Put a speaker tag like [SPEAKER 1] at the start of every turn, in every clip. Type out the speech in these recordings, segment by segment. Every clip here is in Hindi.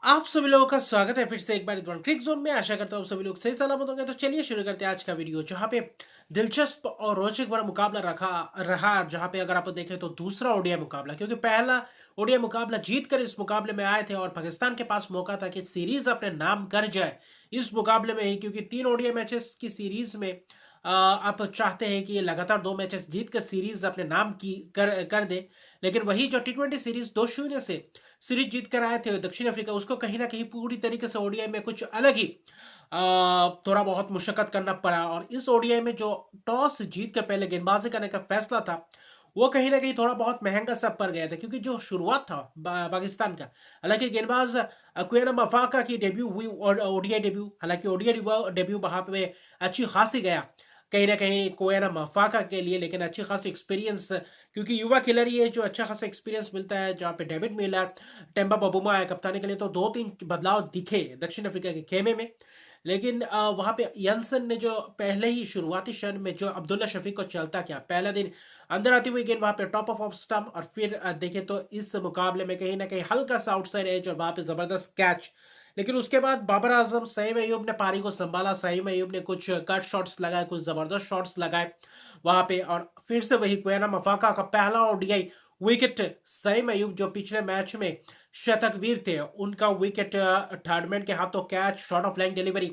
[SPEAKER 1] आप सभी लोगों का स्वागत है फिर से एक बार इस क्रिक जोन में। आशा करता हूँ सभी लोग सही सलामत होंगे। तो चलिए शुरू करते हैं आज का वीडियो, जहाँ पे दिलचस्प और रोचक बड़ा मुकाबला रखा रहा। जहाँ पे अगर आप देखें तो दूसरा ओडीआई मुकाबला, क्योंकि पहला ओडीआई मुकाबला जीत कर इस मुकाबले में आए थे और पाकिस्तान के पास मौका था कि सीरीज अपने नाम कर जाए इस मुकाबले में ही, क्योंकि 3 ओडीआई मैचेस की सीरीज में आप चाहते हैं कि ये लगातार 2 मैचेस जीत कर सीरीज अपने नाम की कर दे। लेकिन वही जो टी20 सीरीज 2-0 से सीरीज जीत कर आए थे दक्षिण अफ्रीका, उसको कहीं ना कहीं पूरी तरीके से ओडीआई में कुछ अलग ही थोड़ा बहुत मुशक्कत करना पड़ा। और इस ओडीआई में जो टॉस जीत कर पहले गेंदबाजी करने का फैसला था, वो कहीं ना कहीं थोड़ा बहुत महंगा सा पड़ गया था, क्योंकि जो शुरुआत था पाकिस्तान का, हालांकि गेंदबाज क्वेना मफाका की डेब्यू हुई और ओडीआई डेब्यू, हालांकि ओडीआई डेब्यू वहां पे अच्छी खासी गया कहीं ना कहीं कोयना मफाका के लिए, लेकिन अच्छी खासी एक्सपीरियंस, क्योंकि युवा खिलाड़ी है जो अच्छा खासा एक्सपीरियंस मिलता है। जहाँ पे डेविड मिलर, टेम्बा बबूमा आए कप्तानी के लिए, तो 2-3 बदलाव दिखे दक्षिण अफ्रीका के खेमे में। लेकिन वहाँ पे यंसन ने जो पहले ही शुरुआती क्षण में जो अब्दुल्ला शफीक को चलता किया, पहला दिन अंदर आती हुई गेंद वहाँ पे टॉप ऑफ स्टंप, और फिर देखे तो इस मुकाबले में कहीं ना कहीं हल्का सा आउटसाइड एज और वहाँ पे जबरदस्त कैच। लेकिन उसके बाद बाबर आजम, सईम अयूब ने पारी को संभाला। सईम अयूब ने कुछ कट शॉट्स लगाए, कुछ जबरदस्त शॉट्स लगाए वहां पे, और फिर से वही क्वेना मफाका का पहला ओडीआई विकेट। सईम अयूब जो पिछले मैच में शतकवीर थे, उनका विकेट थर्डमैन के हाथों catch, short of line delivery.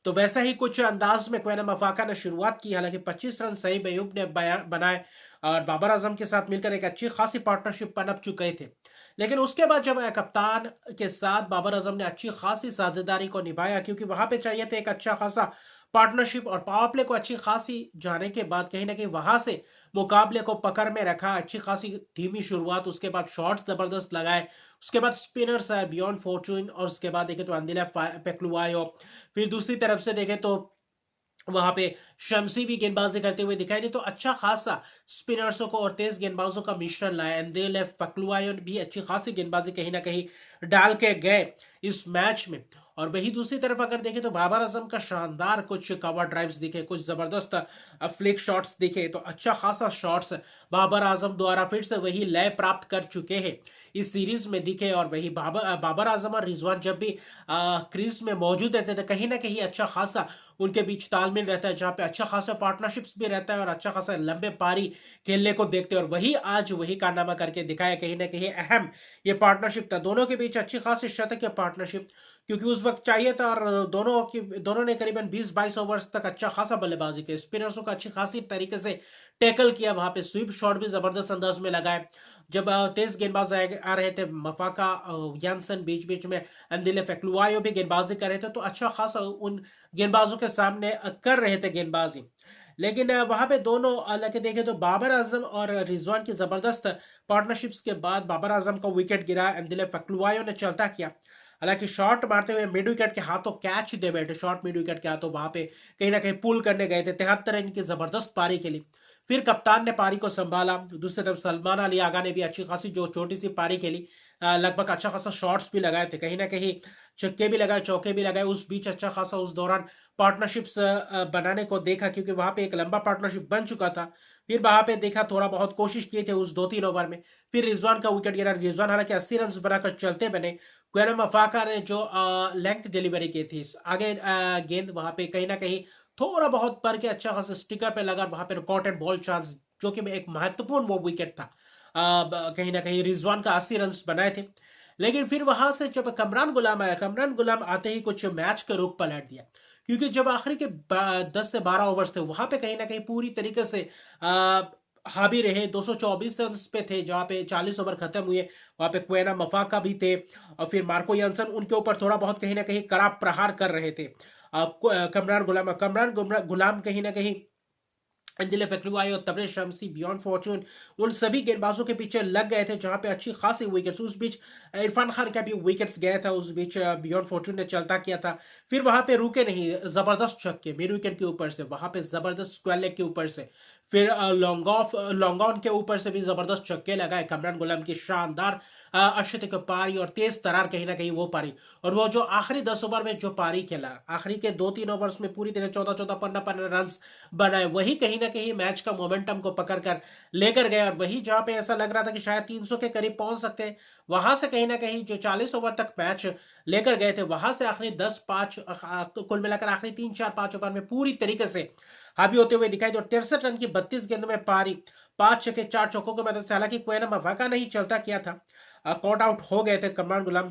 [SPEAKER 1] तो वैसा ही कुछ अंदाज में क्वेना मफाका ने शुरुआत की। हालांकि 25 रन सईम अयूब ने बनाए और बाबर आजम के साथ मिलकर एक अच्छी खासी पार्टनरशिप पनप चुके थे। लेकिन उसके बाद जब कप्तान के साथ बाबर आजम ने अच्छी खासी साझेदारी को निभाया, क्योंकि वहां पे चाहिए था एक अच्छा खासा पार्टनरशिप, और पावर प्ले को अच्छी खासी जाने के बाद कहीं ना कहीं वहां से मुकाबले को पकड़ में रखा। अच्छी खासी धीमी शुरुआत, उसके बाद शॉट्स जबरदस्त लगाए, उसके बाद स्पिनर्स आए बियॉन्ड फॉर्चून, और उसके बाद देखे तो अंदिला पेक्लुआयो। फिर दूसरी तरफ से देखे तो वहां पे शमसी भी गेंदबाजी करते हुए दिखाई दी। तो अच्छा खासा स्पिनर्सों को और तेज गेंदबाजों का मिश्रण लाया। एंडेल फकलुआयन भी अच्छी खासी गेंदबाजी कहीं ना कहीं डाल के गए इस मैच में। और वही दूसरी तरफ अगर देखें तो बाबर आजम का शानदार कुछ कवर ड्राइव्स दिखे, कुछ जबरदस्त फ्लिक शॉट्स दिखे। तो अच्छा खासा शॉट्स बाबर आजम द्वारा फिर से वही लय प्राप्त कर चुके हैं इस सीरीज में दिखे। और वही बाबर आजम और रिजवान जब भी क्रीज में मौजूद रहते थे, कहीं ना कहीं अच्छा खासा उनके बीच तालमेल रहता है, जहाँ पे अच्छा खासा पार्टनरशिप्स भी रहता है और अच्छा खासा लंबे पारी खेलने को देखते हैं। और वही आज वही कारनामा करके दिखाया, कहीं ना कहीं अहम ये पार्टनरशिप था दोनों के बीच, अच्छी खासी शतक या पार्टनरशिप, क्योंकि उस वक्त चाहिए था। और दोनों ने करीबन 20-22 ओवर तक अच्छा खासा बल्लेबाजी की, स्पिनर्सों का अच्छी खासी तरीके से टैकल किया, वहां पे स्वीप शॉट भी जबरदस्त अंदाज में लगाए। जब तेज गेंदबाज आ रहे थे, मफाका, यानसन, बीच बीच में अंदिले फेक्लुआयो भी गेंदबाजी कर रहे थे, तो अच्छा खासा उन गेंदबाजों के सामने कर रहे थे गेंदबाजी। लेकिन वहां पे दोनों हालांकि देखें तो बाबर आजम और रिजवान की जबरदस्त पार्टनरशिप्स के बाद बाबर आजम का विकेट गिरा, अंदिले फकलुआयो ने चलता किया। हालांकि शॉट मारते हुए मिड विकेट के हाथों कैच दे बैठे, शॉर्ट मिड विकेट के हाथों वहां पे कहीं ना कहीं पुल करने गए थे। 73 रन की जबरदस्त पारी खेली। फिर कप्तान ने पारी को संभाला। दूसरी तरफ सलमान अली आगा ने भी अच्छी खासी जो छोटी सी पारी खेली, लगभग अच्छा खासा शॉट्स भी लगाए थे, कहीं ना कहीं छक्के भी लगाए, चौके भी लगाए। उस बीच अच्छा खासा उस दौरान पार्टनरशिप्स बनाने को देखा, क्योंकि वहां पे एक लंबा पार्टनरशिप बन चुका था। फिर वहां पे देखा, थोड़ा बहुत कोशिश किए थे उस 2-3 ओवर में। फिर रिजवान का विकेट गिरा। रिजवान हालांकि 80 रन बनाकर चलते बने। क्वेना मफाका ने जो लेंथ डिलीवरी की थी आगे, गेंद वहां पे कहीं ना कहीं थोड़ा बहुत पर के अच्छा खासा स्टिकर पे लगा, वहां पे कॉट एंड बॉल चांस, जो कि एक महत्वपूर्ण वो विकेट था। कहीं ना कहीं रिजवान का 80 रन बनाए थे। लेकिन फिर वहां से जब कमरान गुलाम आया, कमरान गुलाम आते ही कुछ मैच का रुख पलट दिया, क्योंकि जब आखिरी के 10 से 12 ओवर्स थे, वहां पे कहीं ना कहीं पूरी तरीके से हावी रहे। 224 रन पे थे, जहां पे 40 ओवर खत्म हुए। वहां पे क्वेना मफाका भी थे, और फिर मार्को यानसन उनके ऊपर थोड़ा बहुत कहीं ना कहीं कड़ा प्रहार कर रहे थे। कमरान गुलाम कहीं ना कहीं अंजिले फकरुआई और तबरेज शमसी, बियॉन्ड फॉर्चून, उन सभी गेंदबाजों के पीछे लग गए थे, जहां पे अच्छी खासी विकेट्स, उस बीच इरफान खान का भी विकेट्स गया था, उस बीच बियॉन्ड फॉर्चून ने चलता किया था। फिर वहां पे रुके नहीं, जबरदस्त छक्के मिड विकेट के ऊपर से, वहां पे जबरदस्त स्क्वायर लेग के ऊपर से। फिर लॉन्ग ऑन के ऊपर से भी जबरदस्त छक्के लगाए कमरान गुलाम की शानदार अर्शदीप की पारी और तेज तरार कहीं ना कहीं वो पारी। और वो जो आखिरी 10 ओवर में जो पारी खेला, आखिरी के 2-3 ओवर्स में पूरी तरह 14-14 15-15 रन बनाए, वही कहीं ना कहीं मैच का मोमेंटम को पकड़ कर लेकर गए। और वही जहां पे ऐसा लग रहा था कि शायद 300 के करीब पहुंच सकते हैं, वहां से कहीं ना कहीं जो 40 ओवर तक मैच लेकर गए थे, वहां से आखिरी 10-5 कुल मिलाकर आखिरी 3-4-5 ओवर में पूरी तरीके से हावी होते हुए दिखाई दे। 63 रन की 32 गेंदों में पारी, 5 छक्के 4 चौकों की मदद से, हालांकि क्वेना मवाका नहीं चलता किया था, कॉट आउट हो गए थे कमरान गुलाम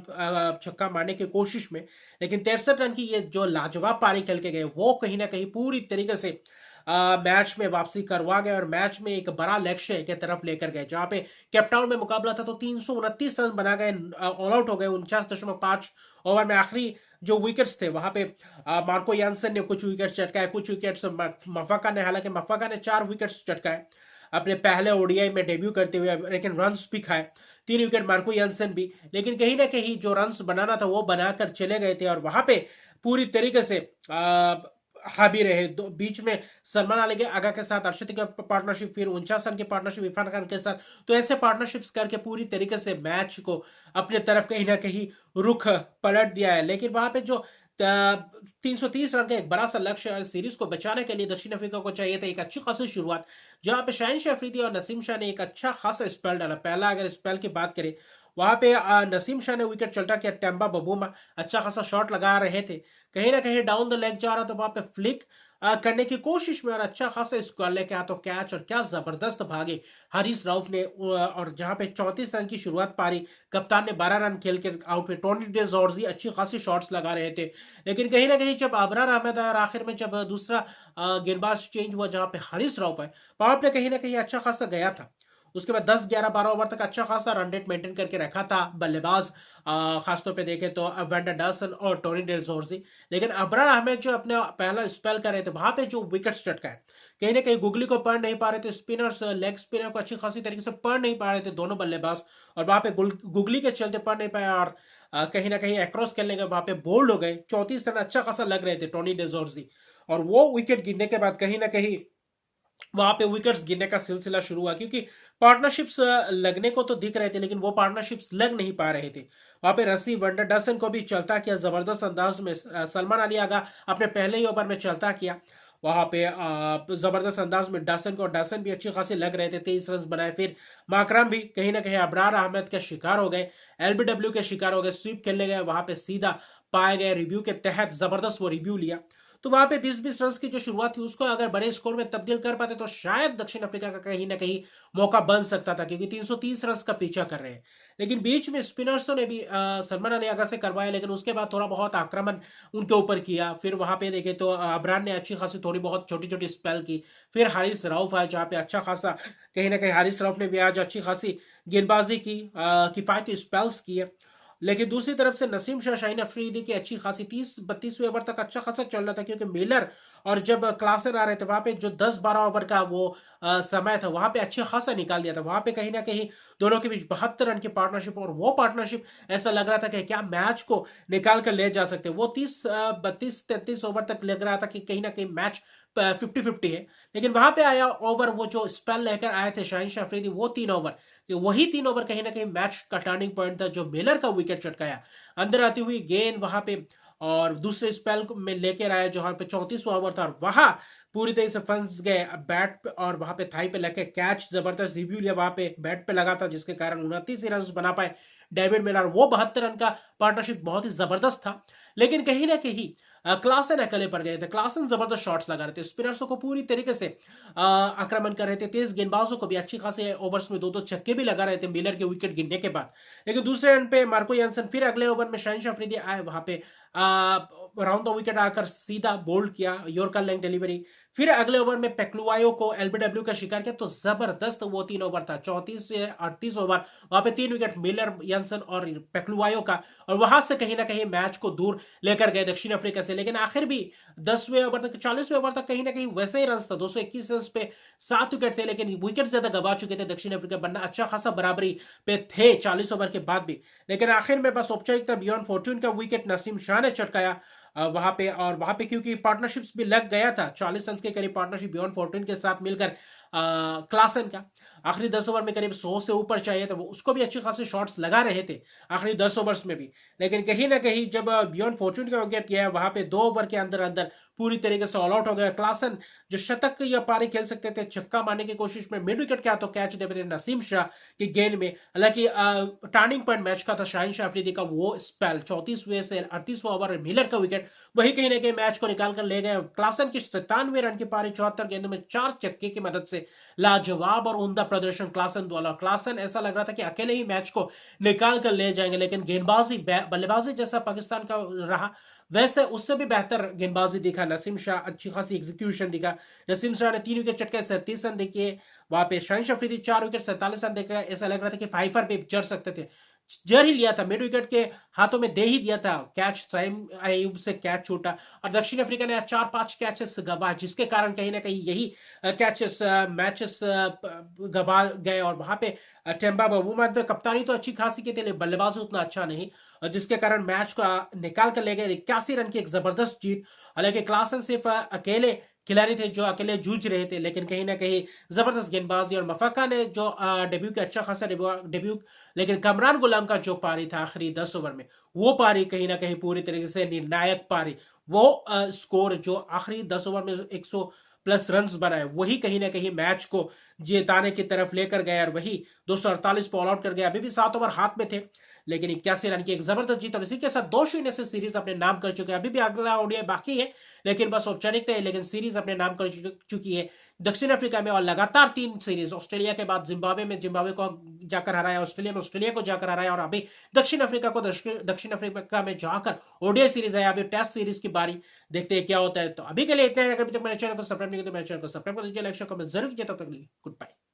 [SPEAKER 1] छक्का मारने की कोशिश में। लेकिन 63 रन की ये जो लाजवाब पारी खेल के गए, वो कहीं ना कहीं पूरी तरीके से मैच में वापसी करवा गए और मैच में एक बड़ा लक्ष्य के तरफ लेकर गए। जहां पे कैपटाउन में मुकाबला था तो 329 रन बना गए, ऑल आउट हो गए 49.5 ओवर में। आखिरी जो विकेट्स थे वहां पे मार्को यानसन ने कुछ विकेट्स चटकाए, कुछ विकेट्स मफाका ने, हालांकि मफाका ने 4 विकेट्स चटकाए अपने पहले ओडीआई में डेब्यू करते हुए, लेकिन रन्स भी खाए, 3 विकेट मार्को यानसन भी। लेकिन कहीं ना कहीं जो रन्स बनाना था वो बनाकर चले गए थे और वहां पे पूरी तरीके से हावी रहे। बीच में सलमान अली के आगा के साथ अर्शद की पार्टनरशिप, फिर 49 रन की पार्टनरशिप इरफान खान के साथ, तो ऐसे पार्टनरशिप्स करके पूरी तरीके से मैच को अपने तरफ कहीं ना कहीं रुख पलट दिया है। लेकिन वहां पे जो 330 रन का एक बड़ा सा लक्ष्य है, सीरीज को बचाने के लिए दक्षिण अफ्रीका को चाहिए था एक अच्छी खासी शुरुआत, जहां पे शाहिन अफरीदी और नसीम शाह ने एक अच्छा खासा स्पेल डाला। पहला अगर स्पेल की बात करें, वहां पे नसीम शाह ने विकेट चलता किया, टेम्बा बबूमा अच्छा खासा शॉट लगा रहे थे, कहीं ना कहीं डाउन द लेग जा रहा था, वहां पे फ्लिक करने की कोशिश में और अच्छा खासा स्कोर लेके आ तो कैच, और क्या जबरदस्त भागे हारिस राउफ ने। और जहां पे 34 रन की शुरुआत पारी, कप्तान ने 12 रन खेल के आउट हुए। टोनी डे जॉर्जी अच्छी खासी शॉट्स लगा रहे थे, लेकिन कहीं ना कहीं जब अबरार अहमद आया और आखिर में जब दूसरा गेंदबाज चेंज हुआ जहां पे हारिस राउफ आए, वहां पे कहीं ना कहीं अच्छा खासा गया था। उसके बाद 10-11-12 ओवर तक अच्छा खासा रन रेट मेंटेन करके रखा था बल्लेबाज, खासतौर पे देखें तो वेंडर डसन और टोनी डेल जोर्जी। लेकिन अबरार अहमद जो अपने पहला स्पेल कर रहे थे, वहां पे जो विकेट्स चटकाए, कहीं ना कहीं गुगली को पढ़ नहीं पा रहे थे, स्पिनर्स लेग स्पिनर को अच्छी खासी तरीके से पढ़ नहीं पा रहे थे दोनों बल्लेबाज, और वहां पे गुगली के चलते पढ़ नहीं पाया और कहीं ना कहीं अक्रॉस खेलने के वहां पे बोल्ड हो गए। 34 रन अच्छा खासा लग रहे थे टोनी डेजोर्जी, और वो विकेट गिरने के बाद कहीं ना कहीं वहां पे विकेट्स गिरने का सिलसिला शुरू हुआ, क्योंकि पार्टनरशिप्स लगने को तो दिख रहे थे लेकिन वो पार्टनरशिप्स लग नहीं पा रहे थे। वहां पे रसी वंडर डसन को भी चलता किया जबरदस्त अंदाज में, सलमान अली आगा अपने पहले ही ओवर में चलता किया वहां पे जबरदस्त अंदाज में डसन भी अच्छी खासी लग रहे थे, 23 रन बनाए। फिर माकराम भी कहीं ना कहीं अबरार अहमद के शिकार हो गए, एलबीडब्ल्यू के शिकार हो गए, स्वीप खेलने गए, वहां पे सीधा पाए गए, रिव्यू के तहत जबरदस्त वो रिव्यू लिया। तो वहां पे 20-20 रन की जो शुरुआत थी उसको अगर बड़े स्कोर में तब्दील कर पाते तो शायद दक्षिण अफ्रीका का कहीं ना कहीं मौका बन सकता था, क्योंकि 330 रन का पीछा कर रहे हैं। लेकिन बीच में स्पिनर्सों ने भी सलमान अली आगा से करवाया, लेकिन उसके बाद थोड़ा बहुत आक्रमण उनके ऊपर किया। फिर वहां पे देखे तो अबरान ने अच्छी खासी थोड़ी बहुत छोटी छोटी स्पेल की। फिर हारिस राउफ आया जहाँ पे अच्छा खासा कहीं ना कहीं हारिस राउफ ने भी आज अच्छी खासी गेंदबाजी की, किफायती स्पेल्स किए। लेकिन दूसरी तरफ से नसीम शाह, शाहीन अफरीदी की अच्छी खासी 30-32वें ओवर तक अच्छा खासा चल रहा था, क्योंकि मिलर और जब क्लासन आ रहे थे वहां पे जो 10-12 ओवर का वो समय था, वहां पे अच्छा खासा निकाल दिया था। वहां पे कहीं ना कहीं दोनों के बीच 72 रन की पार्टनरशिप, और वो पार्टनरशिप ऐसा लग रहा था कि क्या मैच को निकाल कर ले जा सकते। वो 32-33 ओवर तक लग रहा था कि कहीं ना कहीं मैच 50-50 है। लेकिन वहां पे आया ओवर, वो जो स्पेल लेकर आए थे शाहीन शाह अफरीदी, वो 3 ओवर, कि वही 3 ओवर कहीं ना कहीं मैच का टर्निंग पॉइंट था, जो मिलर का विकेट चटकाया अंदर आती हुई गेंद वहां पे, और दूसरे स्पेल में लेकर आया जहां पे 34वां ओवर था, और वहां पूरी तरह से फंस गए बैट पे, और वहां पे थाई पे लगे कैच, जबरदस्त रिव्यू लिया, वहां पे बैट पे लगा था, जिसके कारण 29 रन बना पाए डेविड मिलर। वो 72 रन का पार्टनरशिप बहुत ही जबरदस्त था। लेकिन कहीं ना कहीं क्लासन अकेले पड़ गए थे। क्लासन जबरदस्त शॉट्स लगा रहे थे, स्पिनर्सों को पूरी तरीके से आक्रमण कर रहे थे, तेज गेंदबाजों को भी अच्छी खासे ओवर्स में 2-2 छक्के भी लगा रहे थे मिलर के विकेट गिरने के बाद। लेकिन दूसरे रन पे मार्को यानसन फिर अगले ओवर में शाहीन शाह अफरीदी आए, वहां पे राउंड द विकेट आकर सीधा बोल्ड किया, यॉर्कर लेग डिलीवरी। फिर अगले ओवर में पेक्लुआयो को एलबीडब्ल्यू का शिकार किया, तो जबरदस्त वो 3 ओवर था, 34 से 38 ओवर, वहां पे 3 विकेट मिलर, यानसन और पेक्लुआयो का, और वहां से कहीं ना कहीं मैच को दूर लेकर गए दक्षिण अफ्रीका से। लेकिन आखिर भी 10वें ओवर तक, 40वें ओवर तक कहीं ना कहीं वैसे ही रन था, 221 रन पे 7 विकेट थे, लेकिन विकेट ज्यादा गवा चुके थे दक्षिण अफ्रीका, बनना अच्छा खासा बराबरी पे थे 40 ओवर के बाद भी। लेकिन आखिर में बस औपचारिकता बियॉन्ड फॉर्च्यून का विकेट नसीम शाह ने चटकाया वहां पे, और वहां पे क्योंकि पार्टनरशिप्स भी लग गया था, 40 रन के करीब पार्टनरशिप बियॉन्ड फॉर्च्यून के साथ मिलकर क्लासन का। आखिरी 10 ओवर में करीब 100 से ऊपर चाहिए था, वो उसको भी अच्छे खासे शॉट्स लगा रहे थे आखिरी 10 ओवर्स में भी। लेकिन कहीं न कहीं जब बियॉन्ड फॉर्च्यून का विकेट गया, वहाँ पे 2 ओवर के अंदर-अंदर पूरी तरीके से ऑल आउट हो गया। क्लासन जो शतक या पारी खेल सकते थे, छक्का मारने की कोशिश में मिड विकेट के हाथों कैच दे रहे नसीम शाह की गेंद में। हालाँकि टर्निंग पॉइंट मैच का था शाहीन शाह अफरीदी का वो स्पेल, 34वें से 38वां ओवर मिलर का विकेट, वही कहीं न कहीं मैच को निकाल कर ले गए। क्लासन की 97 रन की पारी 74 गेंदों में 4 छक्के की मदद से लाजवाब और उम्दा प्रदर्शन क्लासन द्वारा। क्लासन ऐसा लग रहा था कि अकेले ही मैच को निकाल कर ले जाएंगे, लेकिन गेंदबाजी बल्लेबाजी जैसा पाकिस्तान का रहा, वैसे उससे भी बेहतर गेंदबाजी दिखा नसीम शाह, अच्छी खासी एग्जीक्यूशन दिखा। नसीम शाह ने 3 विकेट चटके 37 रन दिए। वहां पे शाहीन शाह अफरीदी 4 विकेट 47 रन देकर ऐसा लग रहा था कि फाइफर पे जड़ सकते थे, जर ही लिया था, मिड विकेट के हाथों में दे ही दिया था कैच। सईम अयूब से कैच छूटा और दक्षिण अफ्रीका ने 4-5 कैचेस गंवाए, जिसके कारण कहीं ना कहीं यही कैचेस मैचेस गंवा गए। और वहां पे टेम्बा बबूमा तो कप्तानी तो अच्छी खासी की थी, लेकिन बल्लेबाजी उतना अच्छा नहीं, और जिसके कारण मैच को निकाल कर ले गए। 81 रन की एक जबरदस्त जीत। हालांकि क्लासन सिर्फ अकेले खिलाड़ी थे जो अकेले जूझ रहे थे, लेकिन कहीं ना कहीं जबरदस्त गेंदबाजी और मफक्का ने जो डेब्यू किया, अच्छा खासा डेब्यू। लेकिन कमरान गुलाम का जो पारी था आखिरी 10 ओवर में, वो पारी कहीं ना कहीं पूरी तरीके से निर्णायक पारी। वो स्कोर जो आखिरी 10 ओवर में 100 प्लस रन्स बनाए, वही कहीं ना कहीं मैच को जिताने की तरफ लेकर गया, और वही 248 पे ऑल आउट कर गया। अभी भी 7 ओवर हाथ में थे, लेकिन 81 रन की एक जबरदस्त जीत, और इसी के साथ 2-0 से सीरीज अपने नाम कर चुके हैं। अभी भी अगला ओडीआई बाकी है, लेकिन बस औपचारिकता है, लेकिन सीरीज अपने नाम कर चुकी है दक्षिण अफ्रीका में। और लगातार 3 सीरीज, ऑस्ट्रेलिया के बाद जिम्बाब्वे में जिम्बाब्वे को जाकर हराया, ऑस्ट्रेलिया में ऑस्ट्रेलिया को जाकर हराया, और अभी दक्षिण अफ्रीका को दक्षिण अफ्रीका में जाकर ओडीआई सीरीज है। अभी टेस्ट सीरीज की बारी, देखते हैं क्या होता है। तो अभी के लिए इतना है। अगर अभी तक मेरे चैनल को सब्सक्राइब नहीं किया तो मेरे चैनल को सब्सक्राइब कर दीजिए, लाइक शेयर कमेंट जरूर कीजिए। तब तक के लिए गुड बाय।